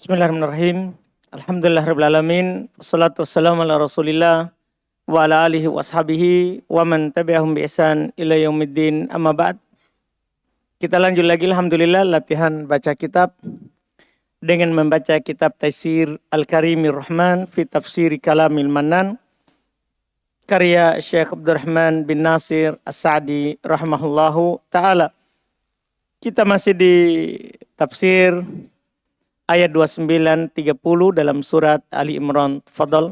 Bismillahirrahmanirrahim. Alhamdulillahirabbil alamin. Wassalatu wassalamu ala Rasulillah wa ala alihi wa ashabihi wa man tabi'ahum bi ihsan ila yaumiddin. Amma ba'd. Kita lanjut lagi alhamdulillah latihan baca kitab dengan membaca kitab Taisir Al-Karimir Rahman fi Tafsir Kalamil Mannan karya Syekh Abdurrahman bin Nasir As-Sa'di rahimahullahu taala. Kita masih di tafsir ayat 29-30 dalam surat Ali Imran. Fadal.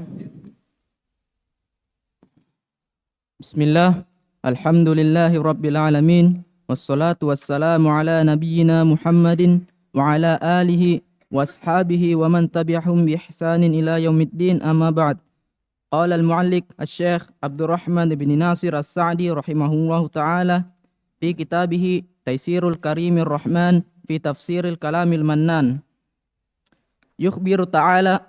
Bismillah, alhamdulillahi rabbil alamin, wassalatu wassalamu ala nabiyyina Muhammadin wa ala alihi wa ashabihi wa man tabi'ahum bi ihsanin ila yaumiddin, amma ba'd. Qala al-mu'allik al-syekh Abdurrahman bin Nasir As-Sa'di rahimahullahu ta'ala fi kitabihi Taisirul Karimir Rahman fi Tafsiril Kalamil Mannan. Yukhbiru ta'ala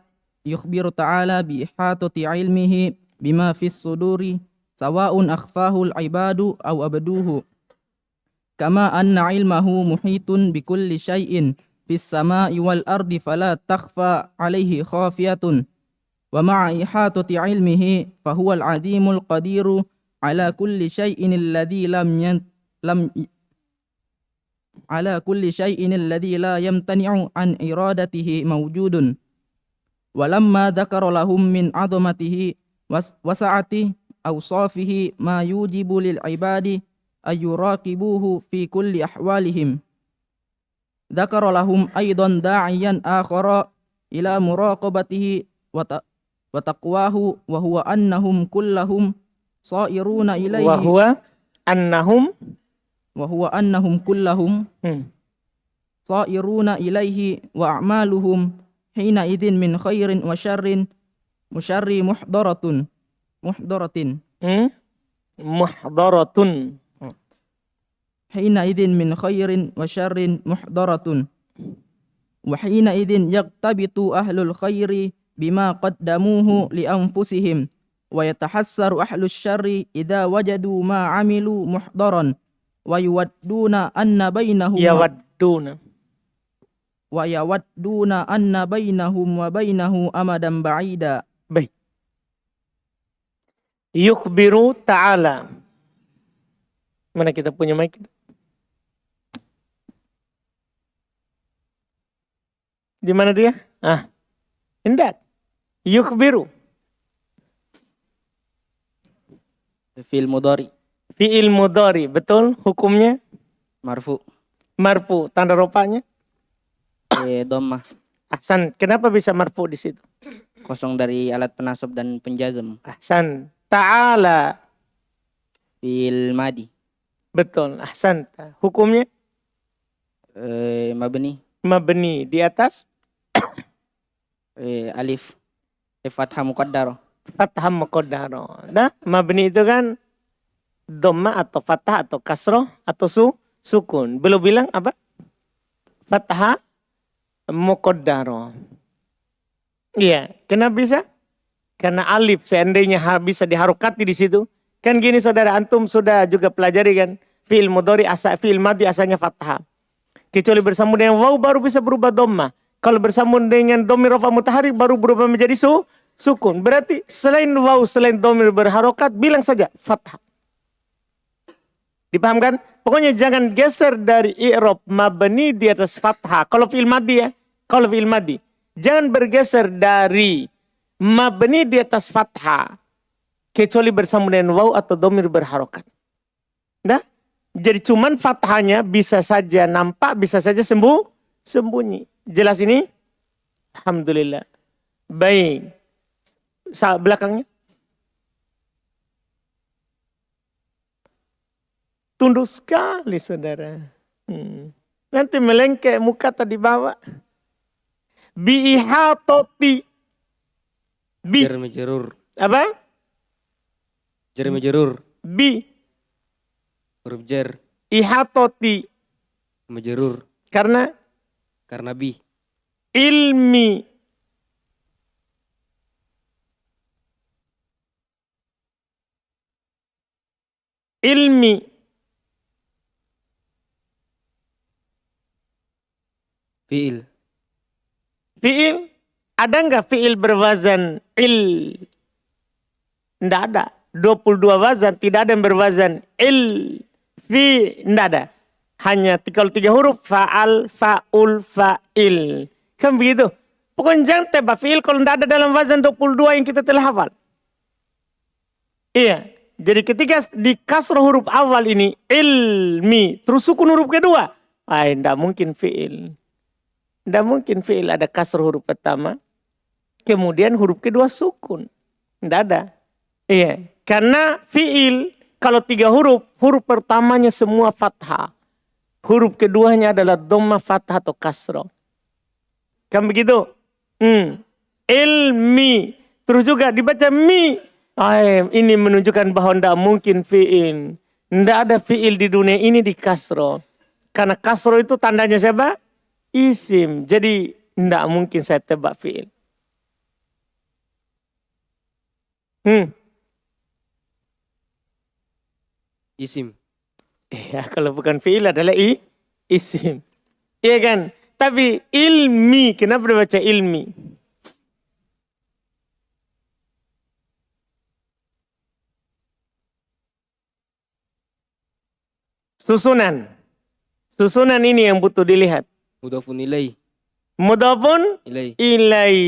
bi ihatati ilmihi bima fis suduri sawa'un akhfahu al-ibadu aw abduhu, kama anna ilmahu muhitun bi kulli syai'in fis sama'i wal ardi fala takhfa alayhi khafiyatun, wa ma'a ihatati ilmihi fahuwa al-'azimul qadiru ala kulli syai'in alladhi ala kulli syai'in alladhi la yamtani'u an iradatihi mawjudun. Walamma dzakara lahum min 'azamatihi wasa'ati awsafihi ma yujibu lil ibadi ayyuraqibuhu fi kulli ahwalihim, dzakara lahum aidan da'iyan akhara ila muraqabatihi wa taqwahu wa huwa annahum kullahum sa'iruna ilaihi sa'iruna ilaihi wa a'maluhum hina idzin min khairin wa syarrin muhdaratin hina idzin min khairin wa syarrin muhdaratun, wa hina idzin yaqtabitu ahlul khairi bima qaddamuhu li anfusihim wa yatahassaru ahlus syarri idza wajadu ma 'amilu muhdaran wa yawadduna anna bainahum wa bainahu amadan ba'ida. Baik. Yukhbiru ta'ala. Mana kita punya mic? Di mana dia? Hendak. Yukhbiru. Fi'il mudhari. Fi'il mudhari, betul hukumnya? Marfu. Marfu, tanda rofanya? Dhammah. Ahsan, kenapa bisa marfu di situ? Kosong dari alat penasab dan penjazm. Ahsan, ta'ala. Fi'il madi. Betul, ahsan. Hukumnya? Mabni. Mabni, di atas? Alif. Fathah muqaddaro. Fathah muqaddaro. Nah, mabni itu kan dhamma atau fathah atau kasroh atau sukun. Belum bilang apa? Fathah muqaddaro. Iya, kenapa bisa? Karena alif seandainya bisa diharokati di situ. Kan gini saudara, antum sudah juga pelajari kan? Fi'il mudhari fi'il madi asalnya fathah. Kecuali bersambung dengan waw baru bisa berubah dhamma. Kalau bersambung dengan dhamir rafa mutaharrik baru berubah menjadi sukun. Berarti selain waw, selain dhamir berharokat, bilang saja fathah. Dipahamkan? Pokoknya jangan geser dari i'rab mabni di atas fathah. Kalau fi'il madi ya, kalau fi'il madi. Jangan bergeser dari mabni di atas fathah. Kecuali bersambung dengan waw atau dhamir berharokat. Nah, jadi cuman fathahnya bisa saja nampak, bisa saja sembunyi. Jelas ini? Alhamdulillah. Baik. Belakangnya. Tunduk sekali saudara. Nanti melengkek muka tadi bawa. Bi'ihatoti. Jar majrur. Apa? Jar majrur. Huruf jar. Ihatoti. Majrur. Karena bi. Ilmi. Fi'il. Fi'il, ada nggak fi'il berwazan il? Nggak ada. 22 wazan, tidak ada yang berwazan il, fi, nggak ada. Hanya kalau 3 huruf, fa'al, fa'ul, fa'il. Kan begitu. Pokoknya jangan tebak fi'il kalau nggak ada dalam wazan 22 yang kita telah hafal. Iya. Jadi ketika di kasroh huruf awal ini, ilmi, terus sukun huruf kedua. Nggak mungkin fi'il. Nggak mungkin fi'il ada kasroh huruf pertama. Kemudian huruf kedua sukun. Nggak ada. Iya. Karena fi'il, kalau 3 huruf, huruf pertamanya semua fathah. Huruf keduanya adalah dhamma, fathah atau kasroh. Kan begitu? Ilmi. Terus juga dibaca mi. Ini menunjukkan bahwa tidak mungkin fi'il. Tidak ada fi'il di dunia ini di kasroh. Karena kasroh itu tandanya siapa? Isim. Jadi tidak mungkin saya tebak fi'il. Isim. Ya, kalau bukan fi'il adalah isim. Iya kan? Tapi ilmi, kenapa dibaca ilmi? Susunan. Susunan ini yang butuh dilihat. Mudhafun ilaih. Mudhafun Ilaih. ilai.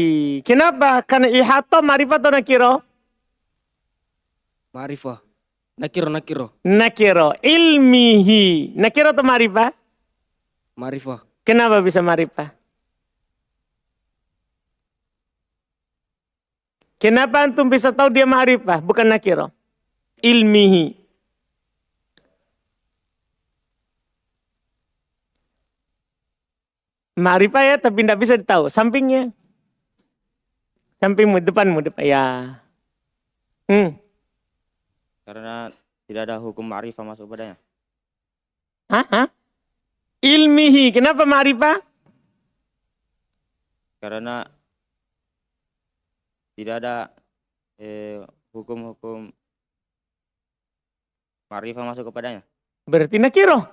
Kenapa? Karena ihata ma'rifah atau nakiro? Ma'rifah. Nakiro. Nakiro. Ilmihi. Nakiro atau ma'rifah? Ma'rifah. Kenapa bisa ma'rifah? Kenapa antum bisa tahu dia ma'rifah? Bukan nakiro. Ilmihi. Ma'rifah ya, tapi tidak bisa ditahu. Sampingnya. Sampingmu, depanmu. Ya. Karena tidak ada hukum ma'rifah masuk padanya. Hah? Ilmihi. Kenapa ma'rifah? Karena tidak ada hukum-hukum ma'rifah masuk kepadanya. Berarti nakiro.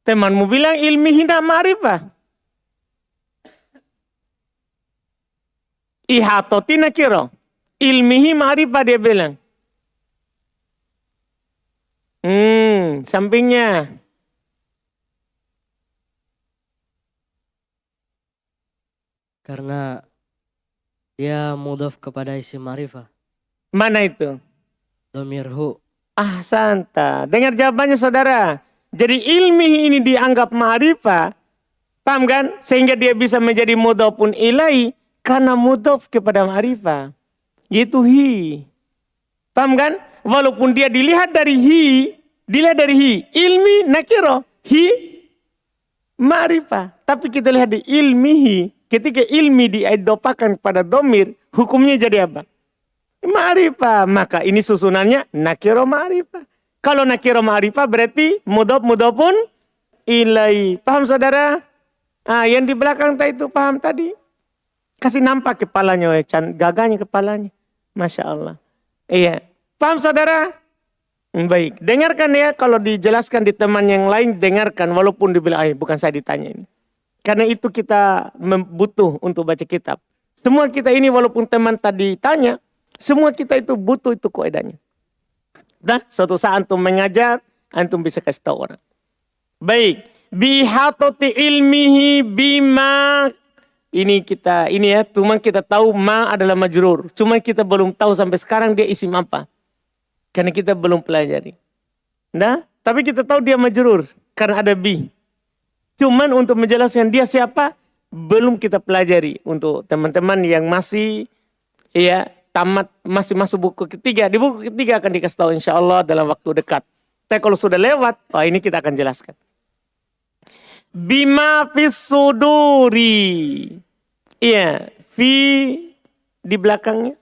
Temanmu bilang ilmihi tidak ma'rifah. Ihatoti nakiro. Ilmihi ma'rifah dia bilang. Sampingnya. Karena dia mudhaf kepada isim ma'rifah. Mana itu? Dhamir hu. Santa. Dengar jawabannya saudara. Jadi ilmihi ini dianggap ma'rifah. Paham kan? Sehingga dia bisa menjadi mudhafun ilai. Karena mudhaf kepada ma'rifah. Yaitu hi. Paham kan? Walaupun dia dilihat dari hi. Ilmi nakiro. Hi ma'rifah. Tapi kita lihat di ilmihi. Ketika ilmi diidopakan pada domir. Hukumnya jadi apa? Ma'rifah. Maka ini susunannya nakiro ma'rifah. Kalau nakiro ma'rifah berarti mudhafun ilai. Paham saudara? Yang di belakang tadi itu paham tadi? Kasih nampak kepalanya, gagahnya kepalanya. Masya Allah. Iya. Paham saudara? Baik. Dengarkan ya, kalau dijelaskan di teman yang lain, dengarkan. Walaupun dibilang, bukan saya ditanya ini. Karena itu kita butuh untuk baca kitab. Semua kita ini walaupun teman tadi tanya, semua kita itu butuh itu kaidahnya. Dah, suatu saat antum mengajar, antum bisa kasih tahu orang. Baik. Bihatoti ilmihi bima. Ini ya, cuma kita tahu ma adalah majrur. Cuma kita belum tahu sampai sekarang dia isim apa. Karena kita belum pelajari. Nah, tapi kita tahu dia majrur. Karena ada bi. Cuman untuk menjelaskan dia siapa, belum kita pelajari. Untuk teman-teman yang masih, ya, tamat, masih masuk buku ketiga. Di buku ketiga akan dikasih tahu insya Allah dalam waktu dekat. Tapi kalau sudah lewat, ini kita akan jelaskan. Bima fis suduri. Iya, fi di belakangnya.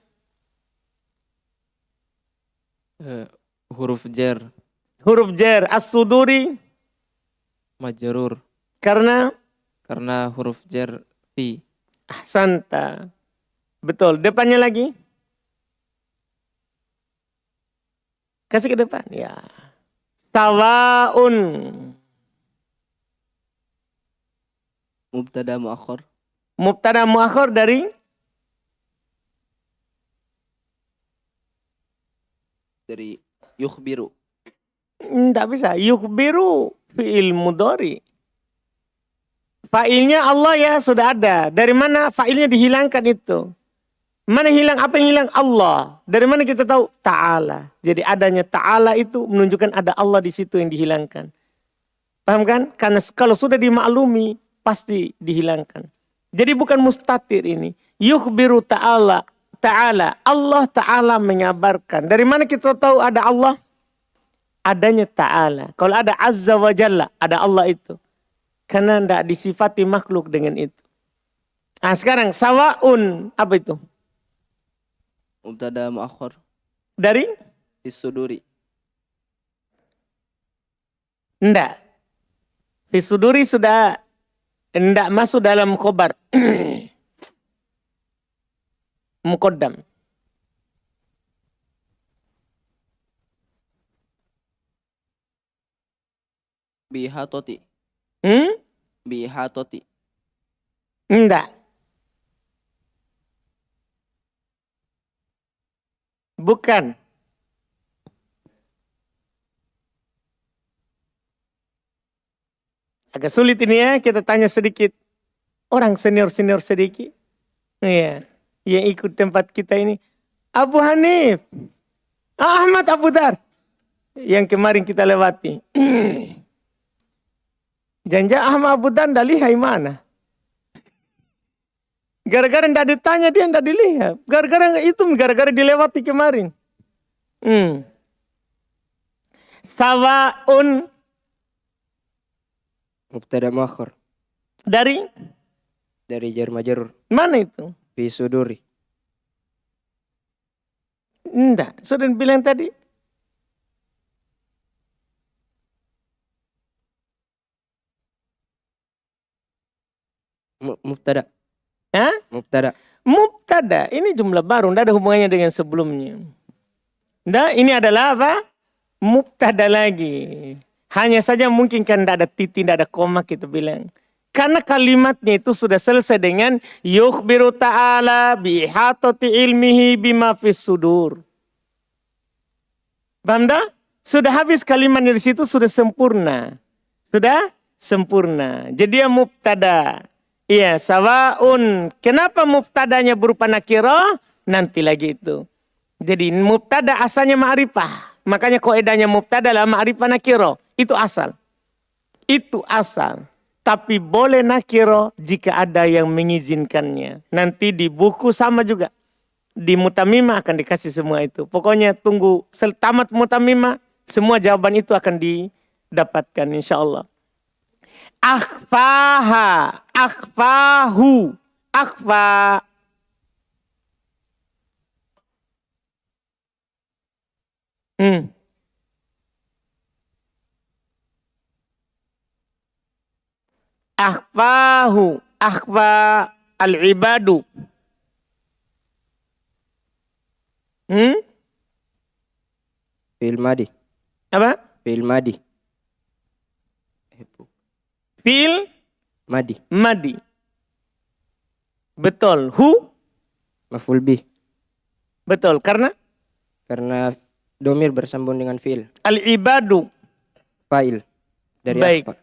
Huruf jar. Huruf jar, as-suduri. Majrur. Karena huruf jar fi. Ahsanta. Betul, depannya lagi. Kasih ke depan. Ya. Sawaun. Mubtada muakhir. Mubtada muakhir dari Yukhbiru. enggak bisa. Yukhbiru fi'il mudhari. Fa'ilnya Allah ya sudah ada. Dari mana fa'ilnya dihilangkan itu? Mana hilang? Apa yang hilang? Allah. Dari mana kita tahu? Ta'ala. Jadi adanya Ta'ala itu menunjukkan ada Allah di situ yang dihilangkan. Paham kan? Karena kalau sudah dimaklumi pasti dihilangkan. Jadi bukan mustatir ini. Yukhbiru ta'ala. Ta'ala. Allah Ta'ala mengabarkan. Dari mana kita tahu ada Allah? Adanya Ta'ala. Kalau ada Azza wa Jalla, ada Allah itu. Karena tidak disifati makhluk dengan itu. Nah sekarang sawaun, apa itu? Mubtada muakhir. Dari? Fisuduri. Enggak. Fisuduri sudah enggak masuk dalam khobar. Muqaddam. Bihatoti. Bihatoti. Enggak. Bukan. Agak sulit ini ya, kita tanya sedikit. Orang senior-senior sedikit. Iya. Yang ikut tempat kita ini. Abu Hanif. Ahmad Abu Dar. Yang kemarin kita lewati. Janja Ahmad Abu Dar tidak lihai mana. Gara-gara tidak ditanya dia tidak dilihat. Gara-gara itu, gara-gara dilewati kemarin. Sawaun. Mubtada muakhir. Dari Jar majrur. mana itu? Fisuduri. Enggak, sudah bilang tadi. Mubtada. Hah? Mubtada. Mubtada, ini jumlah baru, tidak ada hubungannya dengan sebelumnya. Nah, ini adalah apa? Mubtada lagi. Hanya saja mungkin kan tidak ada titik, tidak ada koma kita bilang. Karena kalimatnya itu sudah selesai dengan yukhbiru ta'ala bihatati ilmihi bima fis sudur. Paham tak? Sudah habis kalimatnya di situ, sudah sempurna. Sudah sempurna. Jadi dia mubtada. Iya, sawaun. Kenapa mubtadanya berupa nakirah? Nanti lagi itu. Jadi mubtada asalnya ma'rifah. Makanya kaidahnya mubtada lah ma'rifah nakirah. Itu asal. Itu asal. Tapi boleh nakirah jika ada yang mengizinkannya. Nanti di buku sama juga. Di mutamimah akan dikasih semua itu. Pokoknya tunggu tamat mutamimah. Semua jawaban itu akan didapatkan insya Allah. Akhfaha. Akhfahu. Akhfa. Akhfahu. Akhfa al-ibadu. Fi'il madi. Apa? Fi'il madi. Fil Madi. madi. Betul. Hu? Maf'ul bih. Betul. Karena Karena domir bersambung dengan fi'il. al-ibadu. Fa'il. Dari Baik. akhfa.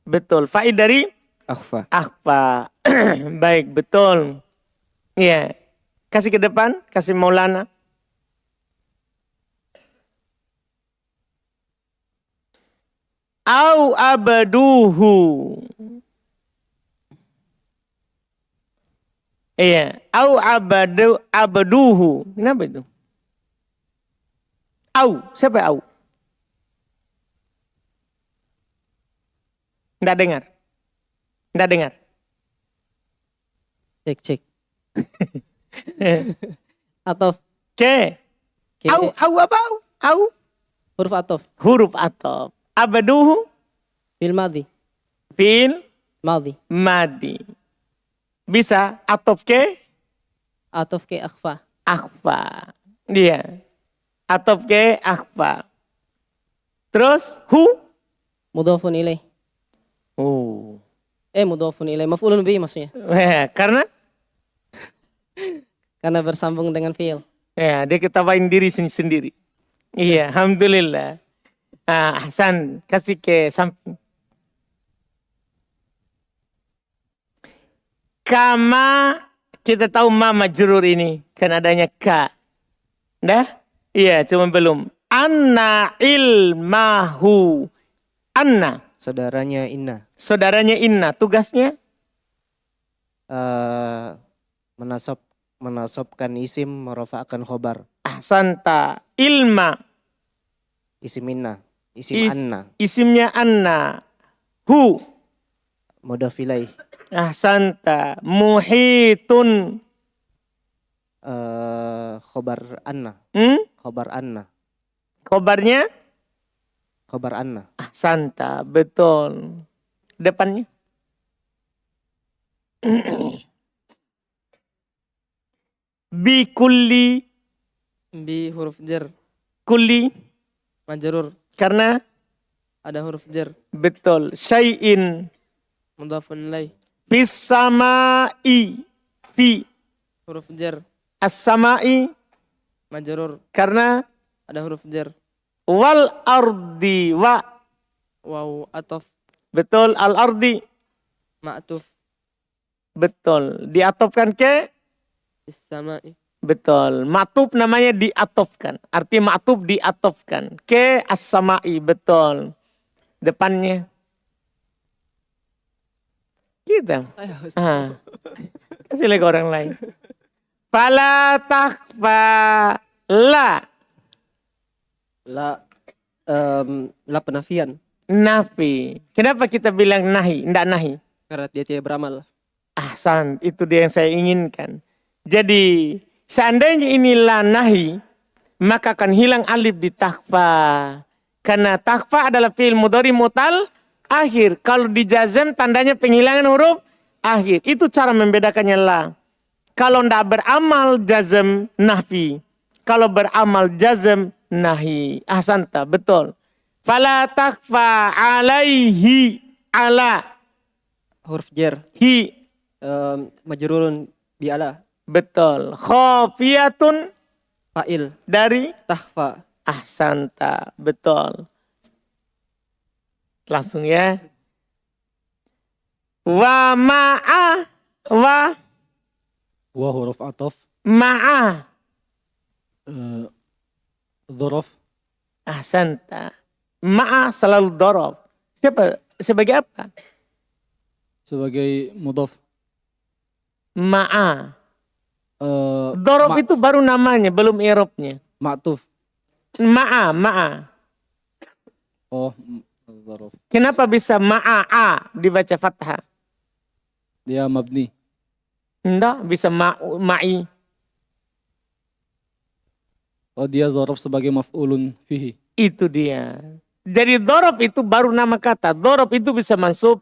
Betul. Fa'il dari Akhfa. akhfa. Baik. Betul. Iya. Kasih ke depan. Kasih Maulana. Au abaduhu. Iya. Au abaduhu. Kenapa itu? Au. Siapa au? Nggak dengar. Nggak dengar. Cek. Atof. Ke. Ke. Au apa au? Au. Huruf atof. Huruf atof. Abaduhu. Fil madi. Fil Madi. madi. Bisa atof ke Atof ke akhfa. akhfa. Iya. Atof ke akhfa. Terus hu. Mudhafun ilaih. Oh. Mudhafun ilaih. Maf'ulun bihi maksudnya. Karena Karena bersambung dengan fi'il. ya dia ketawain diri sendiri. Iya, alhamdulillah. Ahsan, kasih ke samping. Kama, kita tahu ma majrur ini kan adanya ka. Dah? Iya, cuma belum. Anna ilmahu. Anna, Saudaranya Inna. saudaranya Inna, tugasnya Menasobkan isim, merofakkan khobar. ahsanta. Ilma, Isim Inna. Isim Anna. isimnya Anna. Hu, Mudhaf ilaih. ahsanta. Muhitun. Khobar Anna. Khobar Anna. Khobarnya Khobar Anna. ahsanta, betul. Depannya bi kulli, Bi huruf jar. kulli Majrur. karena Ada huruf jar. betul. Syai'in Mudhafun ilaih. fis samai, fi Huruf jar. as-samai Majrur. karena Ada huruf jar. wal ardi wa, Waw atof. betul. Al ardi, Ma'tuf. betul. Diatofkan ke, Bis-sama'i. betul. Ma'tuf namanya diatofkan. Arti ma'tuf diatofkan ke as-samai, betul. Depannya kita. Kasih lagi orang lain. Fala takfa la, La penafian. nafi. Kenapa kita bilang nahi? Nggak nahi. Karena dia tidak beramal. Ahsan, itu dia yang saya inginkan. Jadi, seandainya ini la nahi, maka akan hilang alif di takfa. Karena takfa adalah fi'il mudhari mutal akhir. Kalau dijazam tandanya penghilangan huruf akhir. Itu cara membedakannya la. Kalau ndak beramal jazam nafi. Kalau beramal jazam nahi. Ahsanta, betul. Fala takfa alaihi ala. Huruf jar. Hi, Majrurun bi ala. betul. Khafiyatun Fa'il. dari Tahfa. ahsanta, betul. Langsung ya. Wa ma'a, wa Wa huruf atof. ma'a, Dhorof. ahsanta. Ma'a selalu dorob. Sebagai apa? Sebagai mudhaf. Ma'a. Dorob itu baru namanya, belum i'rabnya. Ma'tuf. Ma'a, ma'a. Oh, dhorof. Kenapa bisa ma'a dibaca fathah? Dia mabni. Enggak, bisa ma'i. Oh, dia dhorof sebagai maf'ulun fihi. Itu dia. Jadi dorob itu baru nama kata. Dorob itu bisa mansub.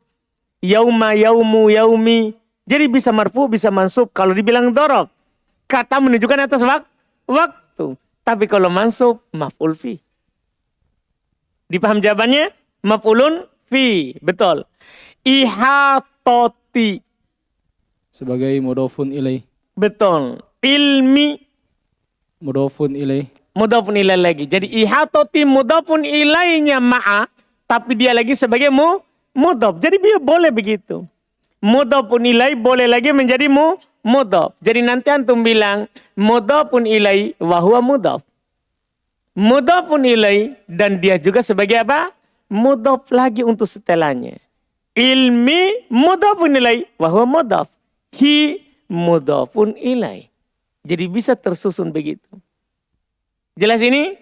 Yauma, yaumu, yaumi. Jadi bisa marfu, bisa mansub. Kalau dibilang dorob. Kata menunjukkan atas waktu. Tapi kalau mansub, maf'ul fi. Dipaham jawabannya? Maf'ulun fi. Betul. Ihatoti. Sebagai mudhafun ilaih. Betul. Ilmi. Mudhafun ilaih. Mudhafun ilaih lagi. Jadi ihatoti mudhafun ilaihnya ma'a. Tapi dia lagi sebagai mudhaf. Jadi dia boleh begitu. Mudhafun ilaih boleh lagi menjadi mudhaf. Jadi nanti antum bilang mudhafun ilaih wa huwa mudhaf. Mudhafun ilaih dan dia juga sebagai apa? Mudhaf lagi untuk setelahnya. Ilmi mudhafun ilaih wa huwa mudhaf. Hi mudhafun ilaih. Jadi bisa tersusun begitu. Jelas ini?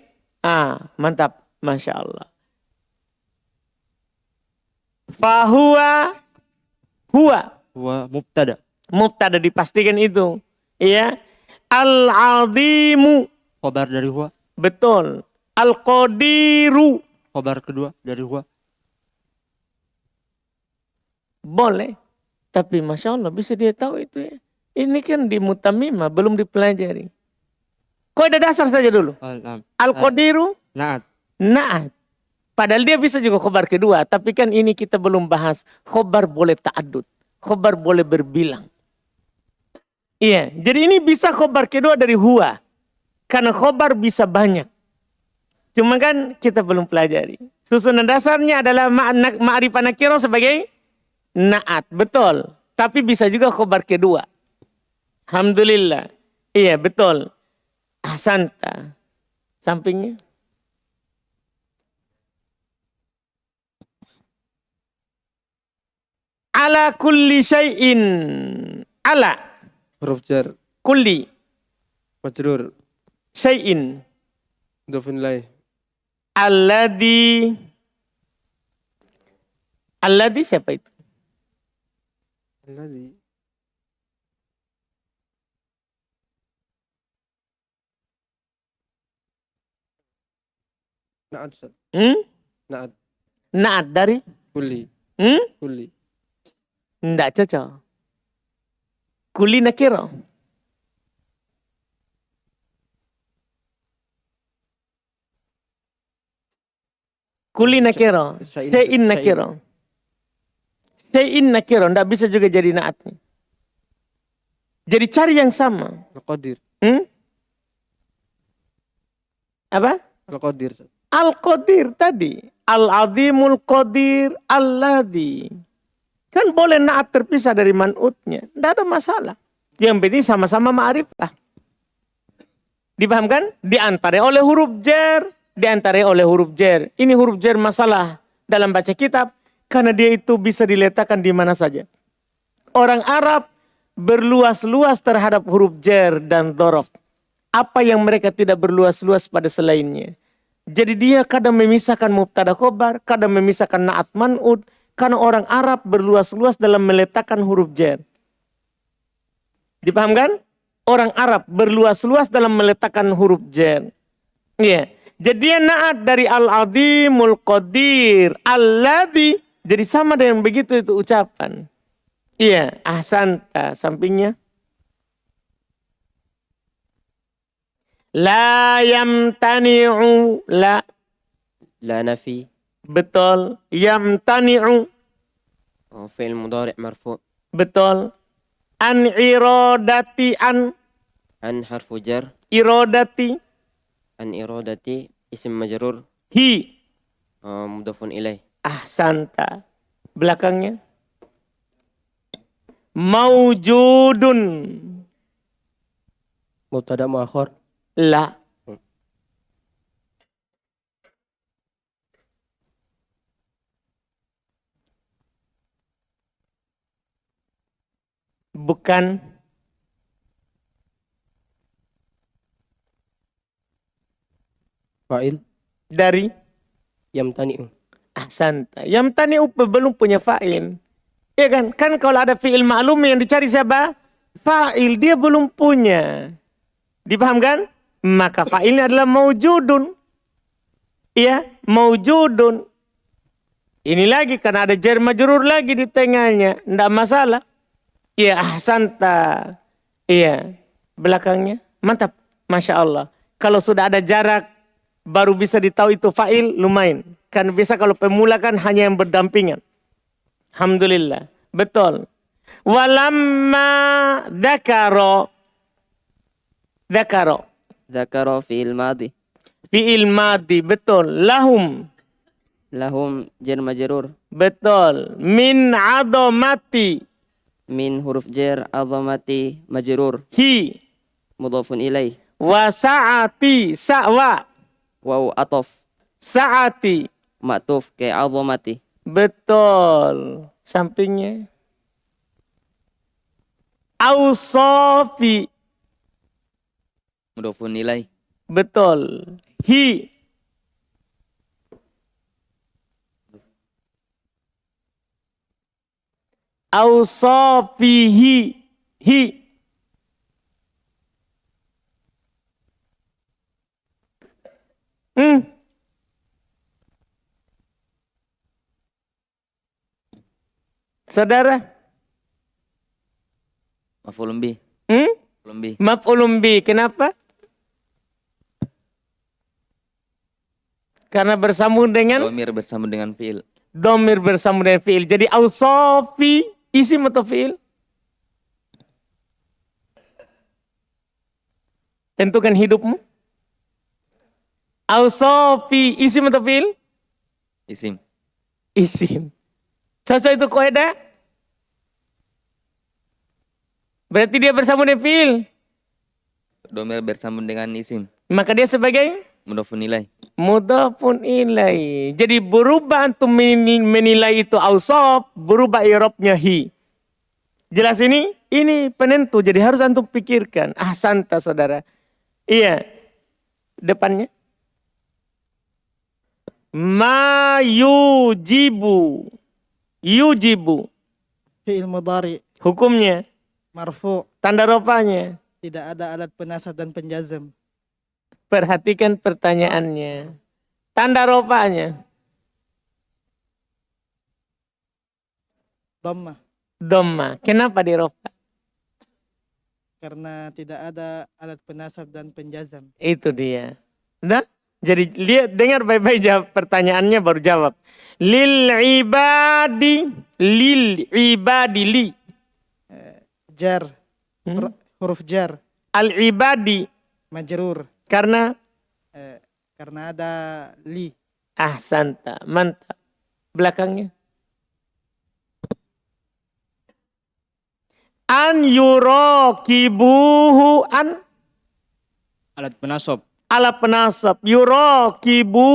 Mantap. Masya Allah. Fahuwa, huwa. Wa mubtada. Mubtada dipastikan itu. Iya. Al-azimu. Khobar dari huwa. Betul. Al-qadiru. Khobar kedua dari huwa. Boleh. Tapi Masya Allah bisa dia tahu itu ya. Ini kan di mutamimah, belum dipelajari. Kaidah dasar saja dulu. Al-qadiru. Naat. Naat. Padahal dia bisa juga khobar kedua. Tapi kan ini kita belum bahas. Khobar boleh ta'adud. Khobar boleh berbilang. Iya. Jadi ini bisa khobar kedua dari huwa. Karena khobar bisa banyak. Cuma kan kita belum pelajari. Susunan dasarnya adalah ma'rifah nakirah sebagai na'at. Betul. Tapi bisa juga khobar kedua. Alhamdulillah. Iya betul. Ahsanta. Sampingnya. Ala kulli syai'in. Ala. Huruf jar. Kulli. Majrur. Syai'in. Mudhafun ilaih. Alladhi. Alladhi siapa itu? Alladhi. Na'at. Ustaz. Na'at. Na'at dari? Kulli. Kulli. Nggak cocok. Kulli nakira. Kulli nakira. Syai'in nakira. Syai'in nakira. Nggak bisa juga jadi na'atnya. Jadi cari yang sama. Al-Qadir. Apa? Al-Qadir. Ustaz. Al-Qadir tadi. Al-Azimul Qadir Alladhi. Kan boleh na'at terpisah dari man'utnya. Tidak ada masalah. Yang penting sama-sama ma'rifah. Dipahamkan? Diantarai oleh huruf jar. Diantarai oleh huruf jar. Ini huruf jar masalah dalam baca kitab. Karena dia itu bisa diletakkan di mana saja. Orang Arab berluas-luas terhadap huruf jar dan dhorof. Apa yang mereka tidak berluas-luas pada selainnya. Jadi dia kadang memisahkan mubtada khobar. Kadang memisahkan na'at man'ud. Karena orang Arab berluas-luas dalam meletakkan huruf jar. Dipahamkan? Orang Arab berluas-luas dalam meletakkan huruf jar. Iya. Jadi dia na'at dari al-azimul qadir. Alladhi. Jadi sama dengan begitu itu ucapan. Iya. Ahsanta. Sampingnya. La yamtani'u. La. La nafi. Betul. Yamtani'u. Fi'il mudhari' marfu'. Betul. An irodati an. An harfu jar. Irodati. An iradati. Isim majrur. Hi. Mudhafun ilaih. Ahsanta. Belakangnya. Maujudun. Mubtada muakhar. La. Bukan. Fa'il. Dari. Yamtani'u. Ahsanta. Yamtani'u belum punya fa'il. Iya kan? Kan kalau ada fi'il ma'lum yang dicari siapa? Fa'il. Dia belum punya. Dipahamkan? Maka fa'ilnya adalah maujudun. Iya. Maujudun. Ini lagi karena ada jar majrur lagi di tengahnya. Tidak masalah. Iya. Ahsanta. Iya. Belakangnya. Mantap. Masya Allah. Kalau sudah ada jarak. Baru bisa ditahu itu fa'il. Lumayan. Kan biasa kalau pemula kan hanya yang berdampingan. Alhamdulillah. Betul. Walamma dzakara. Dzakara. Dzakara fi'il madhi. Fi'il madhi. Betul. Lahum. Lahum jar majrur. Betul. Min adhamati. Min huruf jar azamati majrur. Hi. Mudhafun ilaih. Wa sa'ati. Sa'wa. Waw atof. Sa'ati. Ma'tuf ke azamati. Betul. Sampingnya. Ausofi. Mudhafun ilaih. Betul. Hi. Ausofihi. Hi. Saudara? Maf'ulun bih. Hmm? Maf'ulun bih. Maf'ulun bi. Kenapa? Karena bersambung dengan Domir bersambung dengan fiil. domir bersambung dengan fiil. Jadi ausofi isim atau fiil? Tentukan hidupmu. Ausofi isim atau fiil? Isim. Isim. Cocok itu kaidah? Berarti dia bersambung dengan fiil. Domir bersambung dengan isim. Maka dia sebagai Mudhofun ilaih. mudhafun ilai. Jadi berubah antum menilai itu ausof, berubah i'rabnya hi. Jelas ini? Ini penentu. Jadi harus antum pikirkan. Ahsanta saudara. Iya. Depannya. Ma yujibu. Yujibu. Fi'il mudhari Hukumnya. marfu, Tanda rofanya. tidak ada alat penasab dan penjazm. Perhatikan pertanyaannya. Tanda rofanya. Dhammah, Dhamma. Kenapa di rofa? karena tidak ada alat penasab dan penjazm. Itu dia. Nah, jadi lihat, dengar baik-baik jawab pertanyaannya baru jawab. Lil ibadi, li. Jar, Hmm? huruf jar, Al ibadi majrur, karena karena ada li. ahsanta, mantap. Belakangnya. An yurakibuhu an Alat penasab. ala penasab yurakibu.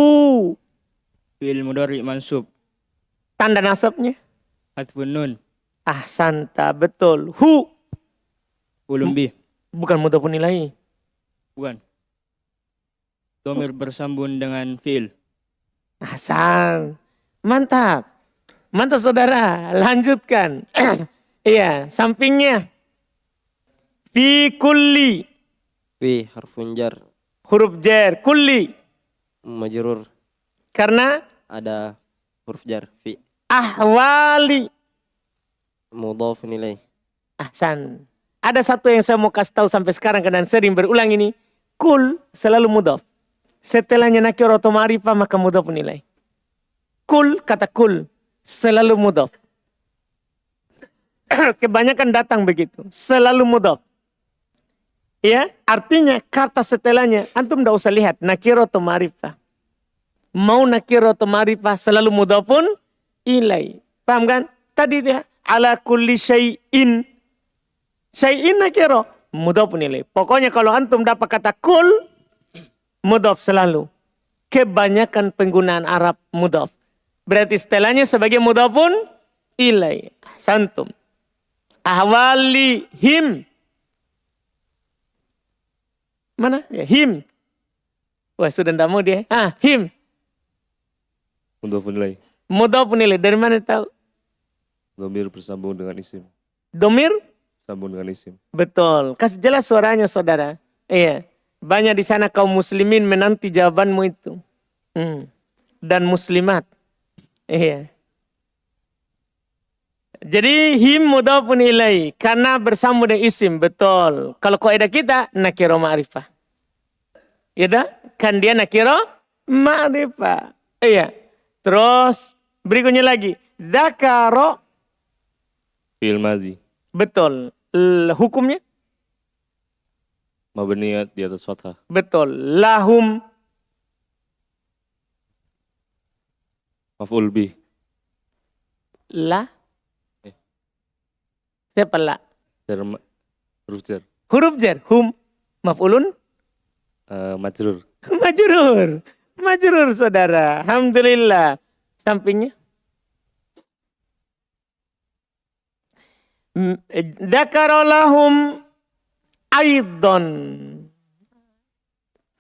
Fi'il mudhari mansub. Tanda nasabnya. Hadfun nun. Ahsanta, betul. Hu Ulum bih. bukan mudhafun ilaih. Bukan. Domir bersambung dengan fi'il. Ahsan. Mantap. Mantap saudara. Lanjutkan. Iya, sampingnya. Fi kulli. Fi harfun jar Huruf jar. Kulli. majrur, Karena ada huruf jar fi ahwali. mudhafun ilaih. Ahsan. Ada satu yang saya mau kasih tahu sampai sekarang dan sering berulang ini. Kul selalu mudhaf. Setelahnya nakirah atau ma'rifah maka mudhafun ilaih. Kul, kata kul selalu mudhaf. Kebanyakan datang begitu. Selalu mudhaf. Ya, artinya kata setelahnya antum tidak usah lihat nakirah atau ma'rifah. Mau nakirah atau ma'rifah selalu mudhafun ilaih. Paham kan? Tadi dia ala kulli syai'in. Syai'in nakirah mudhafun ilaih. Pokoknya kalau antum dapat kata kul mudhaf selalu. Kebanyakan penggunaan Arab mudhaf. Berarti setelahnya sebagai mudhafun ilaih. Santum. Ahwalihim. Mana? Ya, him. Wah, sudah tidak mau dia. Him. Mudhafun ilaih. Mudhafun ilaih. Dari mana tahu? Domir bersambung dengan isim. Domir? Sambung dengan isim. Betul. Kasih jelas suaranya saudara. Iya. Banyak di sana kaum muslimin menanti jawabanmu itu. Dan muslimat. Iya. Jadi him mudhafun ilaih karena bersambung dengan isim, betul. Kalau kaidah kita nakirah ma'rifah. Ya dah? Kan dia nakirah ma'rifah. Iya. Terus berikutnya lagi dzakara, Fi'il madhi. betul. Hukumnya? Mabniyat di atas fathah. Betul. Lahum, Maf'ul bih. la. Siapa la? Huruf jar. Huruf jar. Hum. Maf'ulun. Majrur. Majrur. Majrur saudara. Alhamdulillah. Sampingnya. Dakarolahum aidon.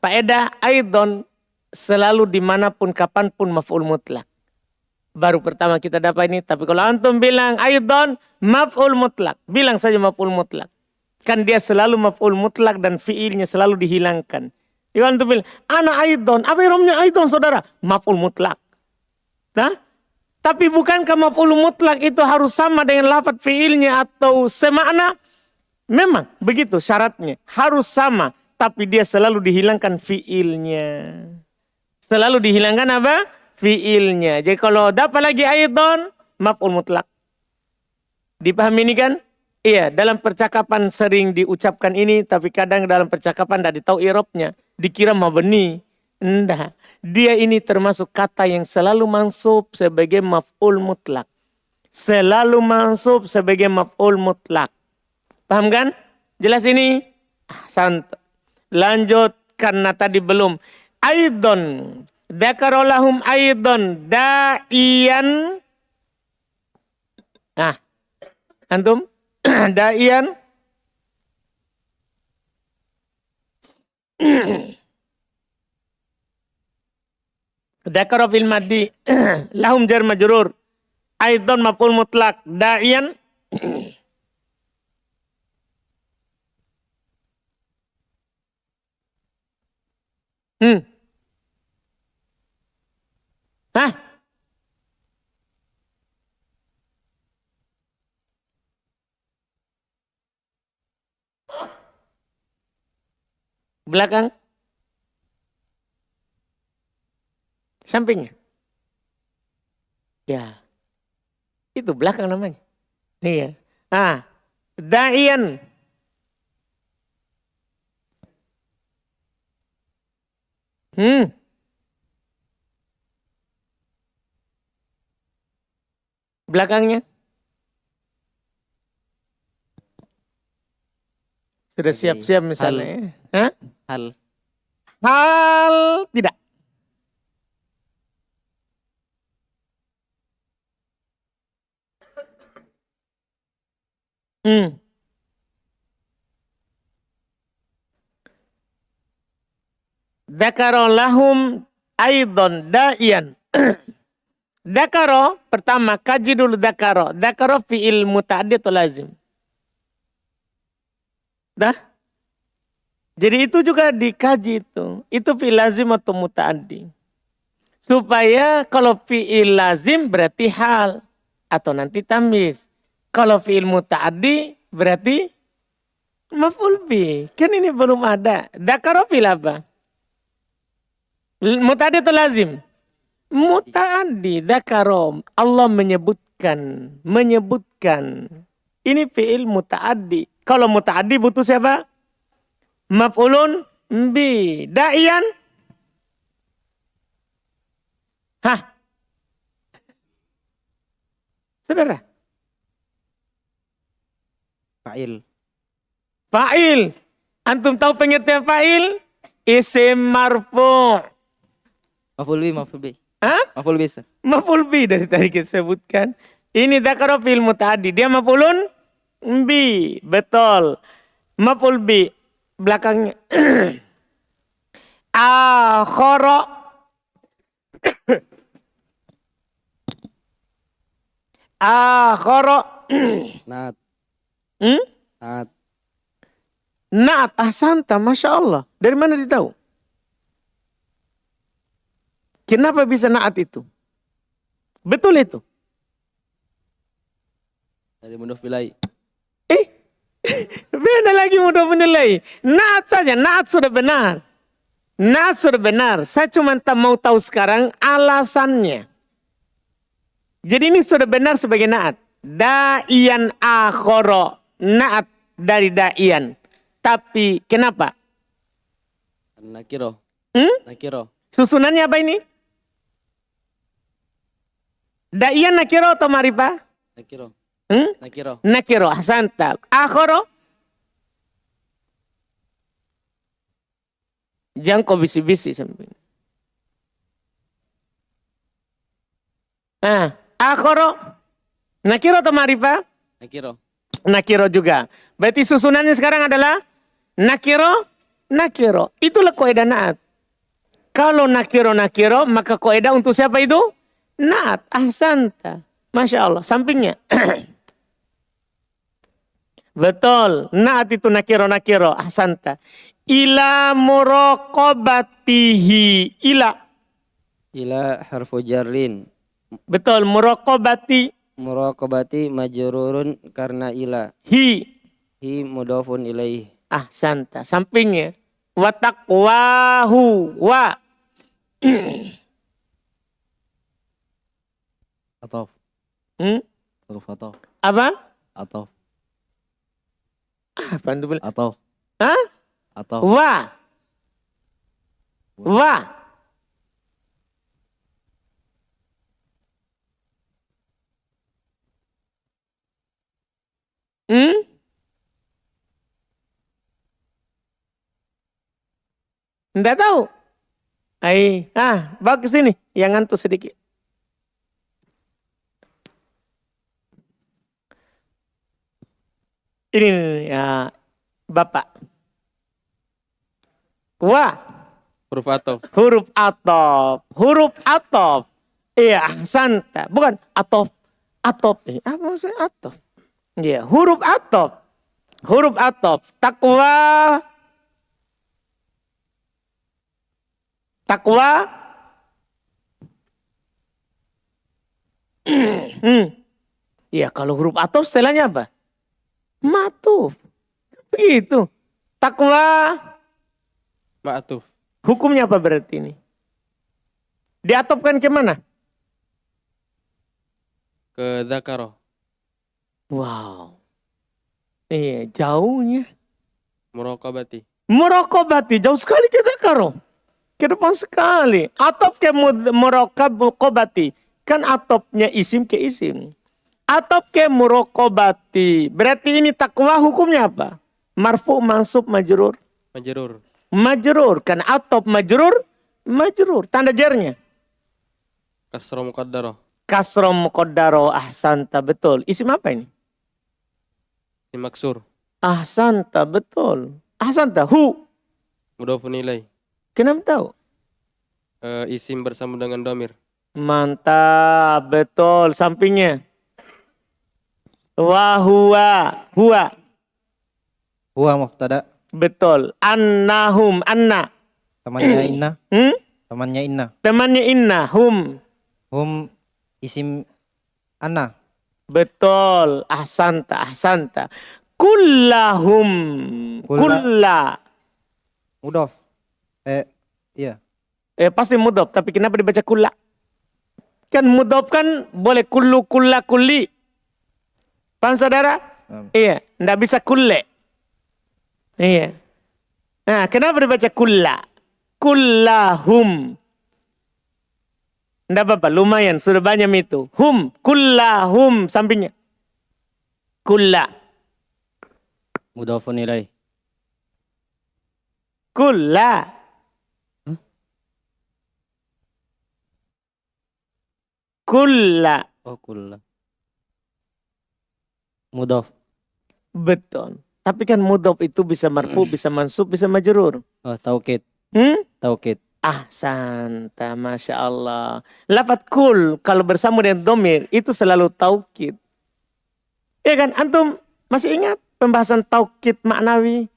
Faedah aidon selalu dimanapun kapanpun maf'ul mutlak. Baru pertama kita dapat ini. Tapi kalau antum bilang aidon maf'ul mutlak. Bilang saja maf'ul mutlak. Kan dia selalu maf'ul mutlak dan fiilnya selalu dihilangkan. Jadi antum bilang ana aidon. Apa iromnya aidon saudara? Maf'ul mutlak. Nah, tapi bukankah maf'ul mutlak itu harus sama dengan lafaz fiilnya atau semakna? Memang begitu syaratnya. Harus sama. Tapi dia selalu dihilangkan fiilnya. Selalu dihilangkan apa? Fiilnya. Jadi kalau dapat lagi aidon, maf'ul mutlak. Dipahami ini kan? Iya, dalam percakapan sering diucapkan ini, tapi kadang dalam percakapan tidak ditahu i'rabnya. Dikira mabni. Enggak. Dia ini termasuk kata yang selalu mansub sebagai maf'ul mutlak. Selalu mansub sebagai maf'ul mutlak. Paham kan? Jelas ini? Santai. Lanjut, karena tadi belum. Aidon. Dzakarolahum aidon da'iyan. Nah, antum? Da'iyan. Dzakara fil maddi. Lahum jar majrur. Aidon maf'ul mutlak. Da'iyan. Hah? Belakang? Sampingnya? Ya. Itu belakang namanya. Iya. Da'iyan. Belakangnya? Sudah siap-siap misalnya. Hah? Hal. Hal tidak. Dzakara lahum aidon da'iyan. Dzakara pertama kaji dulu dzakara. Dzakara fi'il muta'addi atau lazim? Dah? Jadi itu juga dikaji itu. Itu fi'il lazim atau muta'addi. Supaya kalau fi'il lazim berarti hal atau nanti tamyiz. Kalau fi'il muta'addi berarti maf'ul bih. Kan ini belum ada. Dzakara fi'il apa? Muta'addi atau lazim? Muta'addi. Dzakara. Allah menyebutkan. Ini fi'il muta'addi. Kalau muta'addi butuh siapa? Maf'ulun bi. Da'iyan. Hah? Saudara? Fa'il. Fa'il. Antum tahu pengertian fa'il? Isim marfu'. Maf'ul bi. Hah? Maf'ul bi. Maf'ul bi dari tadi kita sebutkan. Ini dzakara fi'il muta'addi. Dia maf'ulun bi. Betul. Maf'ul bi. Belakangnya. Akhara. Akhara. Naat. Naat. Naat. Ahsanta. Masya Allah. Dari mana ditahu? Kenapa bisa naat itu? Betul itu. Dari mudhof ilaih. Beda lagi mudhof ilaih. Naat saja. Naat sudah benar. Naat sudah benar. Saya cuma mau tahu sekarang alasannya. Jadi ini sudah benar sebagai naat. Da'iyan akhara. Naat dari da'iyan. Tapi kenapa? Nakiro. Nakiro. Susunannya apa ini? Da'iyan nakiro atau marifah? Nakiro. Nakiro. Nakiro. Ahsanta. Akhara. Jangan kau bisi-bisi sampai. Akhara. Nakiro atau marifah? Nakiro. Nakiro juga. Berarti susunannya sekarang adalah nakiro, nakiro. Itulah kaidah naat. Kalau nakiro, maka kaidah untuk siapa itu? Naat. Ahsanta. Masya Allah. Sampingnya. Betul. Naat itu nakiro. Ahsanta. Ila muraqabatihi. Ila harfu jarrin. Betul. Muraqabati. Muraqabati majrurun karena ila. Hi mudhofun ilaih. Ahsanta. Sampingnya. Wa taqwahu. Ataf. Hmm? Huruf ataf. Apa? Ataf. Apa itu? Ataf. Hah? Ataf. Wa. Wa. Hmm? Nggak tahu. Bawa ke sini. Yang ngantuk sedikit. Ini ya, Bapak. Wa. Huruf ataf. Huruf atop. Huruf atop. Iya, santa. Bukan atop. Atop. Apa maksudnya atop? Iya, huruf atop. Huruf atop. Takwa. Takwa. Iya, kalau huruf atop setelahnya apa? Matuf. Begitu. Takwa. Ma'atuf. Hukumnya apa berarti ini? Diatopkan ke mana? Ke dzakaro. Wow. Iya, jauhnya. Muraqabati. Muraqabati, jauh sekali kita karo. Ke depan sekali. Atop ke muraqabati. Kan atopnya isim ke isim. Atop ke muraqabati. Berarti ini takwa hukumnya apa? Marfu, mansub, majrur. Majrur. Majrur. Kan atop majrur. Majrur. Tanda jarnya. Kasra muqaddarah. Kasrom muqaddaro. Ahsanta, betul. Isim apa ini? Isim maksur. Ahsanta, betul. Ahsanta, hu. Mudhafun ilaih. Kenapa tahu? Isim bersambung dengan domir. Mantap, betul. Sampingnya. Huwa. Huwa mubtada, Betul. Annahum, anna. temannya inna, Hmm? temannya inna. Temannya inna, hum. Hum isim anna, Betul. Ahsanta. Kullahum. Kulla. mudhof. Iya. Pasti mudhof, tapi kenapa dibaca kulla? Kan mudhof kan boleh kullu, kulla, kulli. Paham saudara? Iya, ndak bisa kulle. Iya. Nah, kenapa dibaca kulla? Kullahum. Ndak apa-apa, lumayan, sudah banyak itu. Hum, kullahum, sampingnya. Kulla. Mudhafun ilaih. Kulla. Kulla. Oh, kulla. Mudhaf. Betul. Tapi kan mudhof itu bisa marfu, bisa mansub, bisa majrur. Oh, taukid. Taukid. Ahsanta, Masya Allah. Lafaz kul kalau bersambung dengan domir itu selalu taukid. Ya kan, antum masih ingat pembahasan taukid maknawi?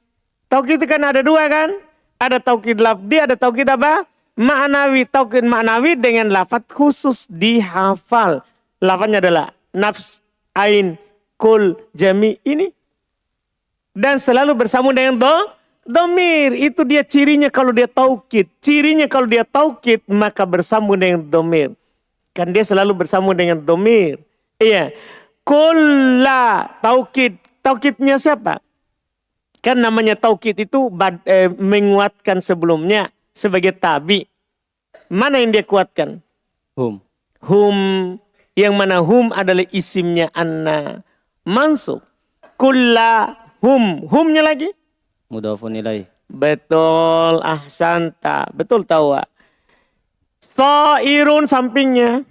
Taukid itu kan ada dua kan? Ada taukid lafzi, ada taukid apa? Maknawi. Taukid maknawi dengan lafaz khusus dihafal. Lafaznya adalah nafs, ain, kul, jami ini. Dan selalu bersambung dengan domir. Itu dia cirinya kalau dia taukid. Cirinya kalau dia taukid maka bersambung dengan domir. Kan dia selalu bersambung dengan domir. Iya. Kulla taukid. Taukidnya siapa? Kan namanya taukid itu menguatkan sebelumnya sebagai tabi. Mana yang dia kuatkan? Hum. Hum. Yang mana hum adalah isimnya anna. Mansub. Kulla hum. Humnya lagi? Mudhafun ilaih. Betul, ahsanta. Betul tahu. Sairun sampingnya.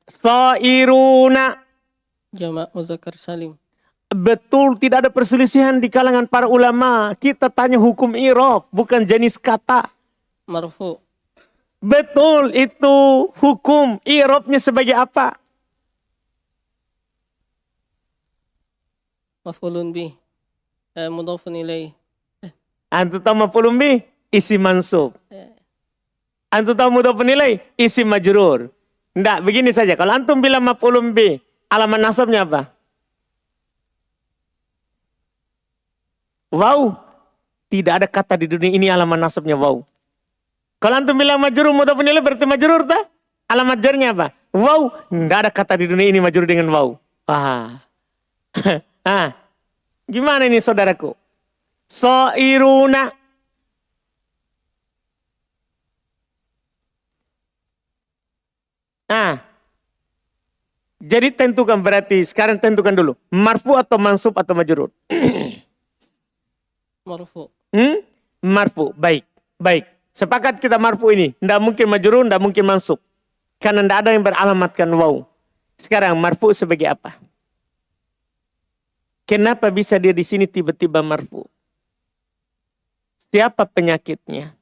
Sairuna. Jamak muzakkar salim. Betul, tidak ada perselisihan di kalangan para ulama. Kita tanya hukum i'rab, bukan jenis kata. Marfu. Betul, itu hukum i'rabnya sebagai apa? Maf'ulun bih. Mudhafun ilaih. Antum tahu maf'ulun bih? Isi mansub. Antum tahu mudhafun ilaih? Isi majrur. Nggak, begini saja. Kalau antum bilang maf'ulun bih, alamat nasabnya apa? Wow. Tidak ada kata di dunia ini alamat nasabnya waw. Kalau antum bilang majrur mudhafun ilaih berarti majrur tak? Alamat jarnya apa? Waw. Tidak ada kata di dunia ini majrur dengan waw. Gimana ini saudaraku? Soiruna. Jadi tentukan berarti sekarang tentukan dulu marfu atau mansub atau majrur. Marfu. Marfu, baik. Sepakat kita marfu ini. Tidak mungkin majrur, tidak mungkin mansub. Karena tidak ada yang beralamatkan waw. Sekarang marfu sebagai apa? Kenapa bisa dia di sini tiba-tiba marfu? Siapa penyakitnya?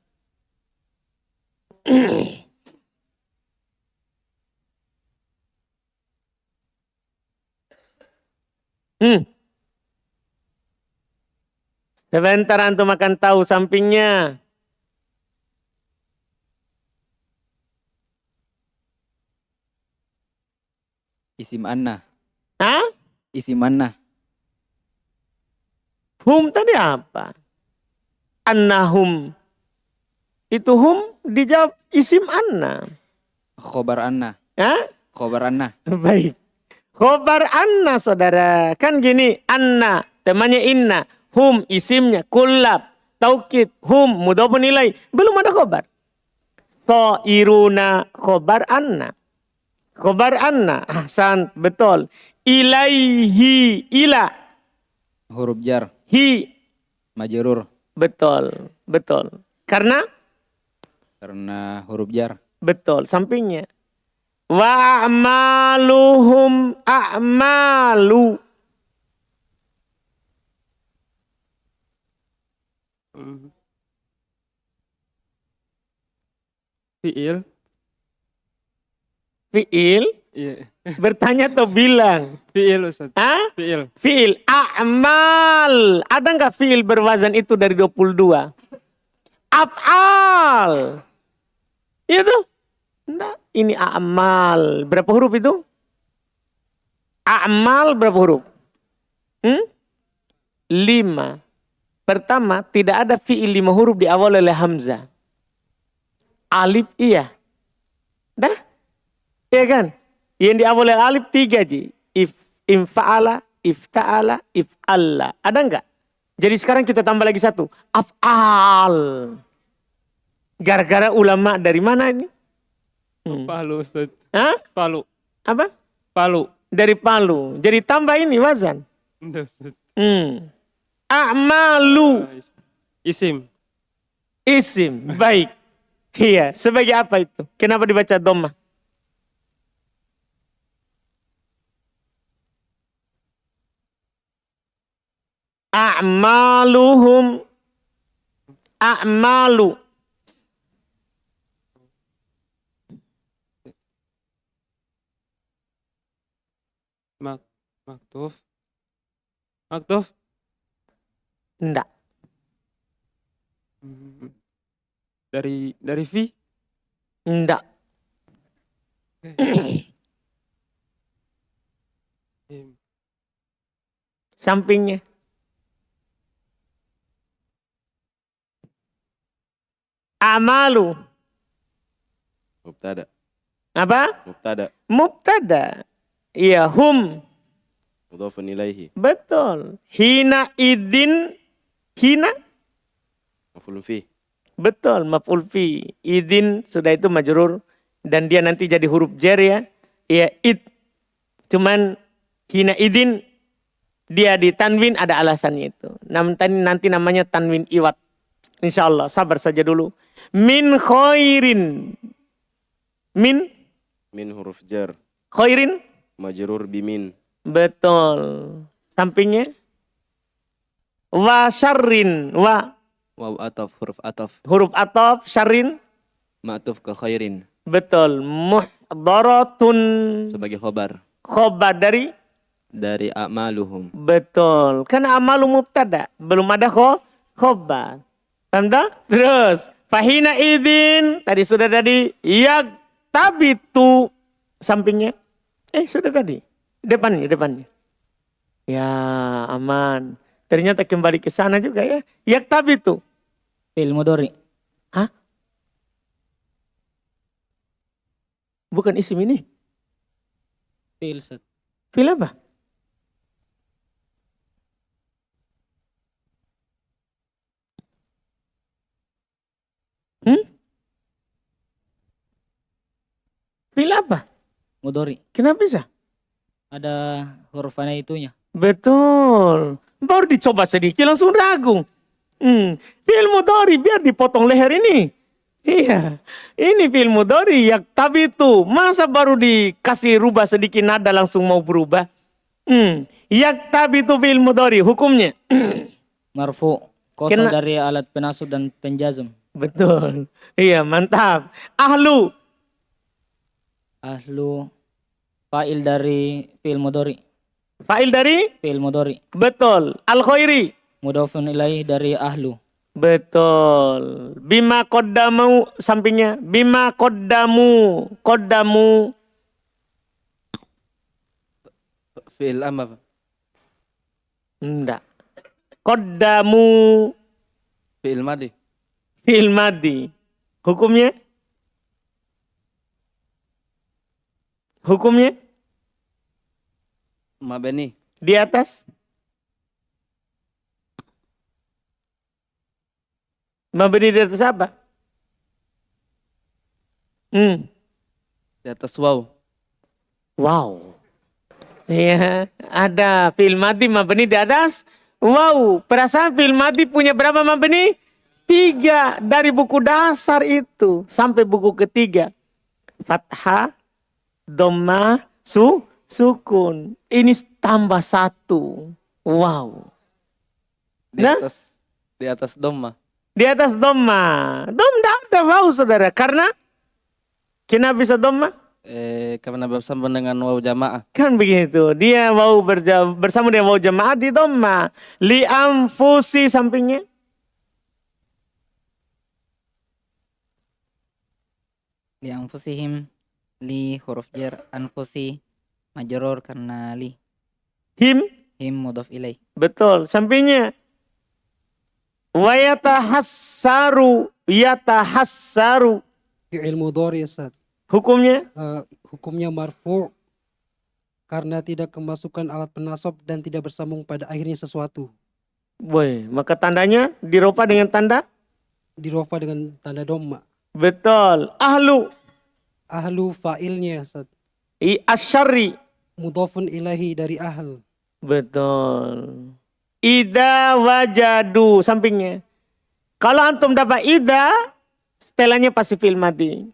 Sebentar antum akan tahu sampingnya. Isim anna. Hah? Isim anna. Hum tadi apa? Annahum. Itu hum dijawab isim anna. Khobar anna. Hah? Khobar anna. Baik. Khobar anna saudara. Kan gini. Anna. Temannya inna. Hum isimnya. Kullab. Taukid. Hum mudhafun ilaih. Belum ada khobar. So'iruna khobar anna. Khobar anna. Ahsan. Betul. Ilaihi. Ila. Huruf jar. Hi. Majrur. Betul. Karena huruf jar. betul sampingnya. Wa a'maluhum a'malu. Fiil. Fiil. Iya. Bertanya atau bilang? Fiil Ustaz. Hah? Fiil. Fiil. A'mal. Ada nggak fiil berwazan itu dari 22? Af'al. Itu? Enggak. Ini a'mal. Berapa huruf itu? A'mal berapa huruf? 5. Pertama, tidak ada fiil 5 huruf diawali oleh hamzah. Alif iya. Dah? Iya kan? Yang diawali oleh alif 3 ji. Infa'ala, ifta'ala, if'alla. Ada enggak? Jadi sekarang kita tambah lagi 1. Af'al. Gara-gara ulama dari mana ini? Palu Ustaz. Hah? Palu. Apa? Palu. Dari Palu. Jadi tambah ini wazan. Enggak Ustaz. A'malu. Isim. Isim. Baik. Iya. Sebagai apa itu? Kenapa dibaca dhammah? A'maluhum. A'malu. Maktuf. Maktuf. Enggak. Dari fi. Enggak. Sampingnya. Amalu. Mubtada. Apa? Mubtada. Mubtada. Iya, hum. Mudhafun ilaihi. Betul. Hina idin. Hina. Maf'ulun fi. Betul, maf'ul fi. Idin sudah itu majrur. Dan dia nanti jadi huruf jar ya. Iya, id. Cuman hina idin. Dia di tanwin ada alasannya itu. Nanti namanya tanwin iwat. Insya Allah, sabar saja dulu. Min khairin. Min huruf jar. Khairin. Majrur bimin. Betul. Sampingnya. Wa syarrin. Waw ataf, huruf ataf. Huruf ataf, syarrin. Ma'tuf ke khairin. Betul. Muhdaratun. Sebagai khobar. Khobar dari. Dari a'maluhum. Betul. Karena amalu mubtada. Belum ada khobar. Paham tak? Terus. Fahina idin. Tadi. Yak tabitu. Sampingnya. Sudah tadi. Depannya. Ya aman. Ternyata kembali ke sana juga ya. Yaktabitu. Fi'il mudhari. Bukan isim ini. Fi'il Ustaz. Fi'il apa? Fi'il apa? Mudhari. Kenapa bisa? Ada huruf ana itunya. Betul. Baru dicoba sedikit langsung ragu. Fi'il mudhari biar dipotong leher ini. Iya. Ini fi'il mudhari yaktabitu. Masa baru dikasih rubah sedikit nada langsung mau berubah? Yaktabitu fi'il mudhari. Hukumnya. Marfu. Kosong dari alat penasab dan penjazm. Betul. Iya, mantap. Ahlu. Ahlu. Fa'il dari fi'il mudhari. Fa'il dari? Fi'il mudhari. Betul. Al-khairi. Mudhafun ilaih dari ahlu. Betul. Bima qaddamu sampingnya. Bima qaddamu. Qaddamu. Fi'il amr. Enggak. Qaddamu. Fi'il madi. Fi'il madi. Hukumnya? Hukumnya? Mabani. Di atas? Mabni di atas apa? Di atas waw. Wow. Iya, ada fi'il madi mabni di atas. Wow, perasaan fi'il madi punya berapa mabni? 3 dari buku dasar itu sampai buku ketiga. Fathah, dhamma, sukun. Ini tambah 1. Wow. Di atas dhamma. Di atas dhamma. Dhamma ada waw saudara. Karena kenapa bisa dhamma? Karena bersambung dengan waw jamaah. Kan begitu. Dia waw bersama dengan waw jamaah di dhamma. Li anfusi sampingnya. Li anfusihim. Li huruf jar. Anfusi. Majrur karena li. Him. Him mudhaf ilaih. Betul. Sampingnya. Wa yatahassaru. Yatahassaru. Fi'il mudhari Ustaz. Hukumnya? Hukumnya marfu karena tidak kemasukan alat penasab dan tidak bersambung pada akhirnya sesuatu. Boy, maka tandanya dirofa dengan tanda? Dirofa dengan tanda dhamma. Betul. Ahlu. Ahlu fa'ilnya Ustaz. Asyari. Mudhafun ilahi dari ahl. Betul. Ida wajadu sampingnya. Kalau antum dapat ida, setelahnya pasti fi'il madi.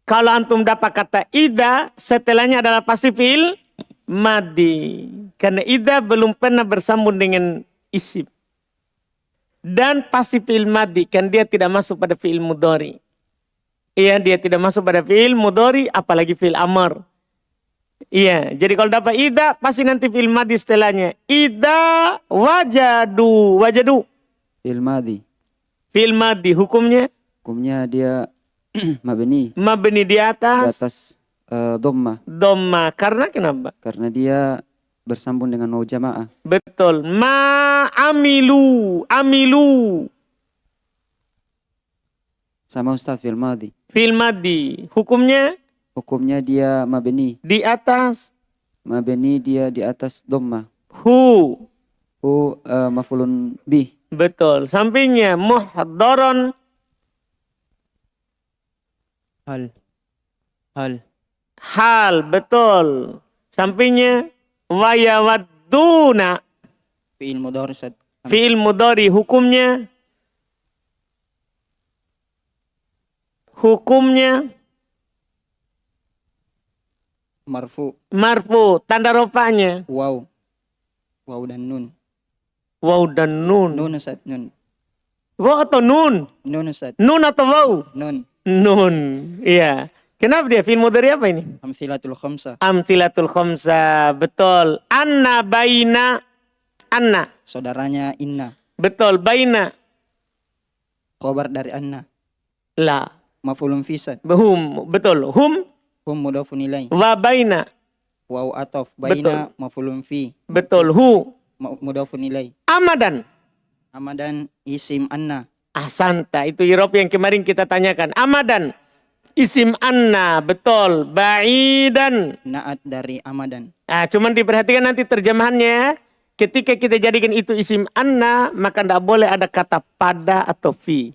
Kalau antum dapat kata ida, setelahnya adalah pasti fi'il madi. Karena ida belum pernah bersambung dengan isim. Dan pasti fi'il madi, kan dia tidak masuk pada fi'il mudhari. Iya, dia tidak masuk pada fi'il mudhari, apalagi fi'il amr. Iya, jadi kalau dapat ida, pasti nanti fi'il madi setelahnya. Ida wajadu. Wajadu. Fi'il madi. Fi'il madi, hukumnya? Hukumnya dia mabni. Mabni di Di atas? atas dhamma. Dhamma. Karena kenapa? Karena dia bersambung dengan waw jamaah. Betul. Ma amilu. Amilu. Sama Ustaz fi'il madi. Fi'il madi. Hukumnya? Hukumnya dia mabni. Di atas? Mabni dia di atas dhamma. Hu. Hu maf'ulun bih. Betul. Sampingnya muhdaron. Hal. Hal. Hal. Betul. Sampingnya wayawadduna. Fi'il mudhari Ustaz. Fi'il mudhari. Hukumnya? Hukumnya? Marfu. Marfu. Tanda rofanya? Waw. Waw dan nun. Waw dan nun. Nun Ustaz. Nun. Waw atau nun? Nun Ustaz. Nun atau waw? Nun. Nun. Iya. Kenapa dia fi'il mudhari apa ini? Amthilatul khamsah. Amthilatul khamsah. Betul. Anna baina. Anna. Saudaranya inna. Betul. Baina. Khobar dari anna. La. Maf'ulun fi Ustaz. Hum. Betul. Hum. Hum mudhafun ilaih. Wa baina. Waw atof. Baina maf'ulun fi. Betul. Hu. mudhafun ilaih. Amadan. Amadan isim anna. Ahsanta, itu irob yang kemarin kita tanyakan. Amadan. Isim anna, betul. Ba'idan. Naat dari amadan. Nah, cuman diperhatikan nanti terjemahannya. Ketika kita jadikan itu isim anna, maka tidak boleh ada kata pada atau fi.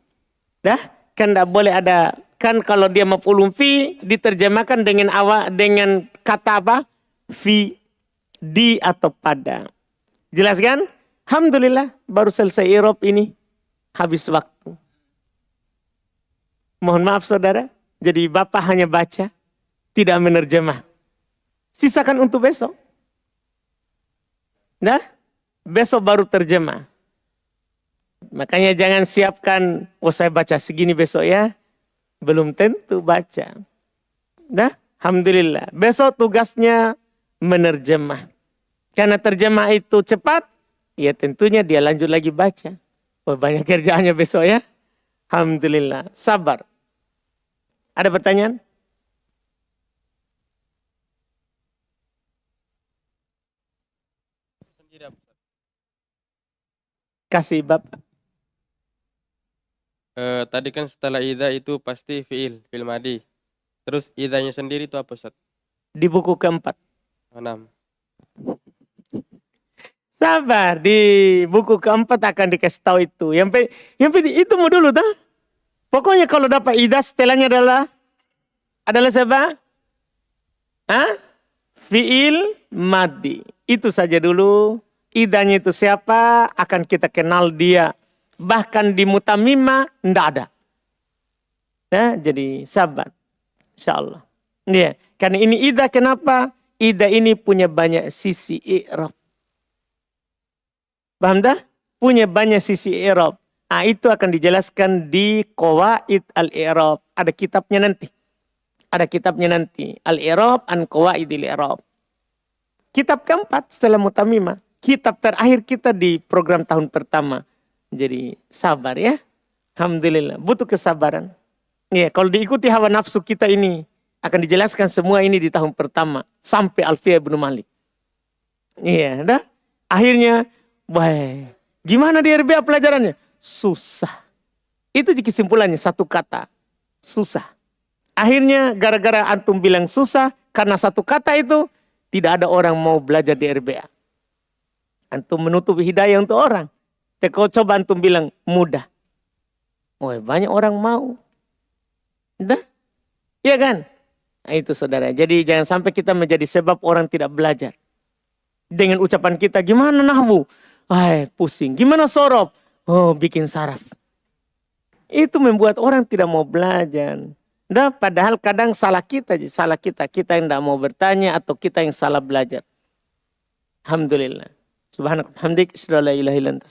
Dah? Kan tidak boleh ada. Kan kalau dia maf'ulun fi, diterjemahkan dengan kata apa? Fi, di atau pada. Jelas kan? Alhamdulillah, baru selesai irob ini. Habis waktu. Mohon maaf saudara. Jadi Bapak hanya baca, tidak menerjemah. Sisakan untuk besok. Nah, besok baru terjemah. Makanya jangan siapkan, saya baca segini besok ya. Belum tentu baca. Nah, alhamdulillah. Besok tugasnya menerjemah. Karena terjemah itu cepat, ya tentunya dia lanjut lagi baca. Banyak kerjaannya besok ya. Alhamdulillah. Sabar. Ada pertanyaan? Kasih Bapak. Tadi kan setelah idza itu pasti fiil madi. Terus idzanya sendiri itu apa, Ustaz? Di buku keempat. 6. Sabar, di buku keempat akan dikasih tahu itu. Yang penting itu mau dulu dah. Pokoknya kalau dapat idza setelahnya adalah siapa? Fiil madi. Itu saja dulu. Idanya itu siapa? Akan kita kenal dia. Bahkan di mutamimah tidak ada. Nah, jadi sabar. InsyaAllah. Ya, karena ini idza kenapa? Idza ini punya banyak sisi i'rab. Paham dah? Punya banyak sisi i'rab. Nah, itu akan dijelaskan di Qawaid al-i'rab. Ada kitabnya nanti. Ada kitabnya nanti. Al-i'rab an Qawaidil i'rab. Kitab keempat setelah mutamimah. Kitab terakhir kita di program tahun pertama. Jadi sabar ya. Alhamdulillah. Butuh kesabaran. Ya, kalau diikuti hawa nafsu kita ini. Akan dijelaskan semua ini di tahun pertama. Sampai Alfiyah Ibnu Malik. Iya, dah. Akhirnya, wah, gimana di RBA pelajarannya? Susah. Itu kesimpulannya, satu kata. Susah. Akhirnya gara-gara antum bilang susah. Karena satu kata itu, tidak ada orang mau belajar di RBA. Antum menutup hidayah untuk orang. Kau coba antum bilang mudah. Oh, banyak orang mau. Dah? Iya kan? Nah, itu saudara. Jadi jangan sampai kita menjadi sebab orang tidak belajar. Dengan ucapan kita, gimana nahwu? Pusing. Gimana sorob? Oh, bikin saraf. Itu membuat orang tidak mau belajar. Dah, padahal kadang salah kita. Kita yang tidak mau bertanya atau kita yang salah belajar. Alhamdulillah. Subhanallah. Hamdik. Asyhadu an la ilaha illa anta.